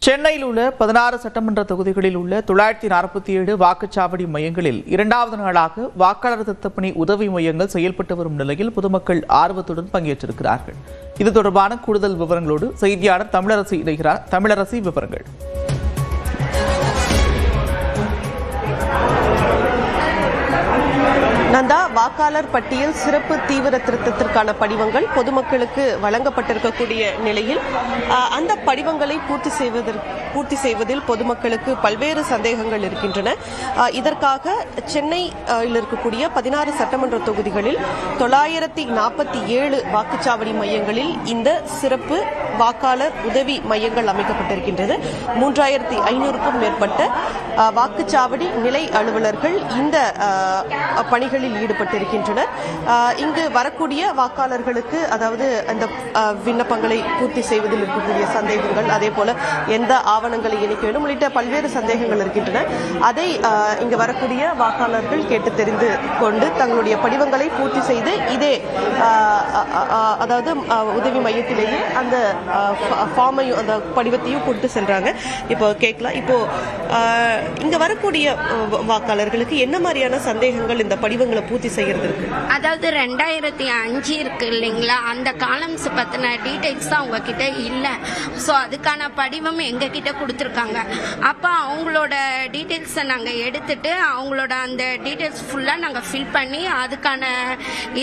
சென்னையில் உள்ள 16 சட்டமன்ற தொகுதிகளில் உள்ள 947 வாக்குச்சாவடி மையங்களில் இரண்டாவது நாளாக வாக்காளர் திருத்தப்பணி உதவி மையங்கள் செயல்பட்டு வரும் நிலையில் பொதுமக்கள் ஆர்வத்துடன் பங்கேற்றிருக்கிறார்கள். இது தொடர்பான கூடுதல் விவரங்களோடு செய்தியாளர் தமிழரசி இணைகிறார். தமிழரசி, விவரங்கள். நந்தா, வாக்காளர் பட்டியல் சிறப்பு தீவிர திருத்தத்திற்கான படிவங்கள் பொதுமக்களுக்கு வழங்கப்பட்டிருக்கக்கூடிய நிலையில் அந்த படிவங்களை பூர்த்தி செய்வதில் பொதுமக்களுக்கு பல்வேறு சந்தேகங்கள் இருக்கின்றன. இதற்காக சென்னையில் இருக்கக்கூடிய 16 சட்டமன்ற தொகுதிகளில் 947 வாக்குச்சாவடி மையங்களில் இந்த சிறப்பு வாக்காளர் உதவி மையங்கள் அமைக்கப்பட்டிருக்கின்றது. 3500க்கும் மேற்பட்ட வாக்குச்சாவடி நிலை அலுவலர்கள் இந்த பணிகளில் ஈடுபட்டிருக்கின்றனர். இங்கு வரக்கூடிய வாக்காளர்களுக்கு, அதாவது அந்த விண்ணப்பங்களை பூர்த்தி செய்வதில் இருக்கக்கூடிய சந்தேகங்கள், அதே போல எந்த ஆவணங்களை இணைக்க வேண்டும் உள்ளிட்ட பல்வேறு சந்தேகங்கள் இருக்கின்றன. அதை இங்கு வரக்கூடிய வாக்காளர்கள் கேட்டு தெரிந்து கொண்டு தங்களுடைய படிவங்களை பூர்த்தி செய்து இதே அதாவது உதவி மையத்திலேயே அந்த ஃபார்மையும் அந்த படிவத்தையும் கொண்டு செல்றாங்க. இப்போ கேட்கலாம், இப்போ இங்க வரக்கூடிய வாக்காளர்களுக்கு என்ன மாதிரியான சந்தேகங்கள் இந்த படிவங்களை பூர்த்தி செய்யறது இருக்கு? அதாவது 2005 இருக்கு இல்லைங்களா, அந்த காலம்ஸ் பத்தின டீடைல்ஸ் தான் அவங்க கிட்ட இல்ல. ஸோ அதுக்கான படிவம் எங்க கிட்ட கொடுத்துருக்காங்க. அப்ப அவங்களோட டீடைல்ஸை நாங்க எடுத்துட்டு அவங்களோட அந்த டீடைல்ஸ் ஃபுல்லா நாங்க ஃபில் பண்ணி அதுக்கான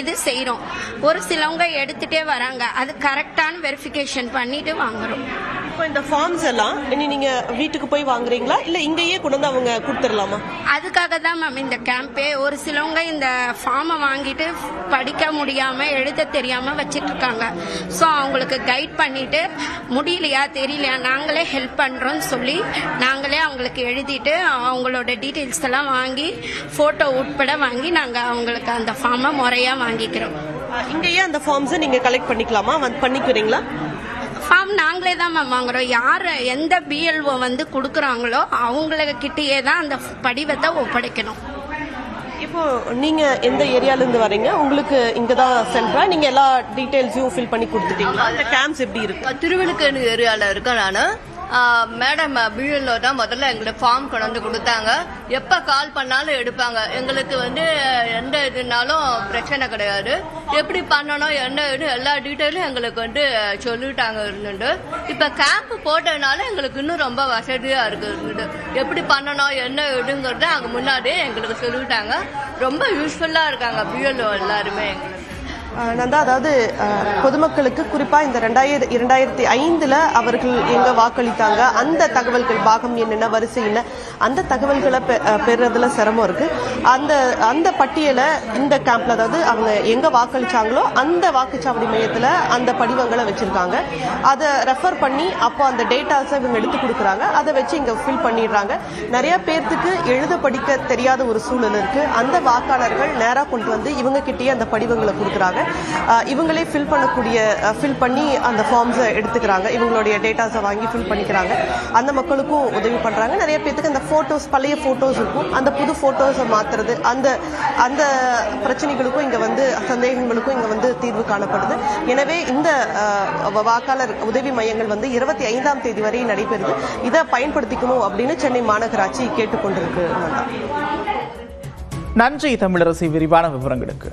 இது செய்யறோம். ஒரு சிலவங்க எடுத்துட்டே வராங்க, அது கரெக்டான வெரிஃபிகேஷன் பண்ணிட்டு வாங்குறோம். இப்போ இந்த ஃபார்ம்ஸ் எல்லாம் நீங்க வீட்டுக்கு போய் வாங்குறீங்களா, இல்ல இங்கேயே கொண்டு வந்து அவங்க கொடுத்துடலாமா? அதுக்காக தான் மேம் இந்த கேம்பே. ஒரு சிலவங்க இந்த ஃபார்மை வாங்கிட்டு படிக்க முடியாம எழுத தெரியாம வச்சிட்டு இருக்காங்க. ஸோ அவங்களுக்கு கைட் பண்ணிட்டு முடியலையா தெரியலையா நாங்களே ஹெல்ப் பண்றோம்னு சொல்லி நாங்களே அவங்களுக்கு எழுதிட்டு அவங்களோட டீட்டெயில்ஸ் எல்லாம் வாங்கி போட்டோ உட்பட வாங்கி நாங்க அவங்களுக்கு அந்த ஃபார்மை முறையா வாங்கிக்கிறோம். இங்கேயே அந்த ஃபார்ம்ஸை நீங்க கலெக்ட் பண்ணிக்கலாமா, பண்ணிக்கிறீங்களா? ஃபார்ம் நாங்களே தான் மேம் வாங்குறோம். யார் எந்த பிஎல்ஓ வந்து கொடுக்குறாங்களோ அவங்கக்கிட்டேயே தான் அந்த படிவத்தை ஒப்படைக்கணும். இப்போ நீங்க எந்த ஏரியால இருந்து வரீங்க? உங்களுக்கு இங்க தான் சென்ட்ரா? நீங்க எல்லா டீடைல்ஸையும் ஃபில் பண்ணி கொடுத்துட்டீங்களா? அந்த கேம்ப்ஸ் எப்படி இருக்கு? திருவள்ளுக்கேணி ஏரியால இருக்கேன் நானு. மேடம் பிஎல்ஓ தான் முதல்ல எங்களுக்கு ஃபார்ம் கொண்டு வந்து கொடுத்தாங்க. எப்போ கால் பண்ணாலும் எடுப்பாங்க. எங்களுக்கு எந்த இதுனாலும் பிரச்சனை கிடையாது. எப்படி பண்ணணும் என்ன இது எல்லா டீட்டெயிலும் எங்களுக்கு சொல்லிட்டாங்க இருந்துட்டு. இப்போ கேம்ப் போட்டதுனால எங்களுக்கு இன்னும் ரொம்ப வசதியாக இருக்கு. எப்படி பண்ணணும் என்ன இதுங்கிறத அங்கே முன்னாடியே எங்களுக்கு சொல்லிட்டாங்க. ரொம்ப யூஸ்ஃபுல்லாக இருக்காங்க பிஎல்ஓ எல்லாருமே எங்களுக்கு. நந்தா, அதாவது பொதுமக்களுக்கு குறிப்பா இந்த 2005 அவர்கள் எங்க வாக்களித்தாங்க, அந்த தகவல்கள் பாகம் என்னென்ன வரிசை என்ன அந்த தகவல்களை பெறுறதுல சிரமம் இருக்கு. அந்த பட்டியலை இந்த கேம்ப்ல, அதாவது அவங்க எங்க வாக்களிச்சாங்களோ அந்த வாக்குச்சாவடி மையத்துல அந்த படிவங்களை வச்சிருக்காங்க. அதை ரெஃபர் பண்ணி அப்போ அந்த டேட்டாஸை இவங்க எடுத்து கொடுக்குறாங்க. அதை வச்சு இங்க ஃபில் பண்ணிடுறாங்க. நிறைய பேர்த்துக்கு எழுத படிக்க தெரியாத ஒரு சூழல் இருக்கு. அந்த வாக்காளர்கள் நேரா கொண்டு வந்து இவங்க கிட்டேயே அந்த படிவங்களை கொடுக்குறாங்க. இவங்களே ஃபில் பண்ணி அந்த ஃபார்ம்ஸை எடுத்துக்கிறாங்க. இவங்களுடைய டேட்டாஸை வாங்கி ஃபில் பண்ணிக்கிறாங்க. அந்த மக்களுக்கும் உதவி பண்றாங்க. நிறைய பேருக்கு அந்த போட்டோஸ், பழைய போட்டோஸ் இருக்கும், அந்த புது போட்டோஸை மாத்துறது, அந்த பிரச்சனைகளுக்கும் இங்க சந்தேகங்களுக்கும் இங்க தீர்வு காணப்படுது. எனவே இந்த வாக்காளர் உதவி மையங்கள் 25ஆம் தேதி வரை நடைபெறுது. இதை பயன்படுத்திக்கணும் அப்படின்னு சென்னை மாநகராட்சி கேட்டுக்கொண்டிருக்கு. நன்றி தமிழரசி, விரிவான விவரங்களுக்கு.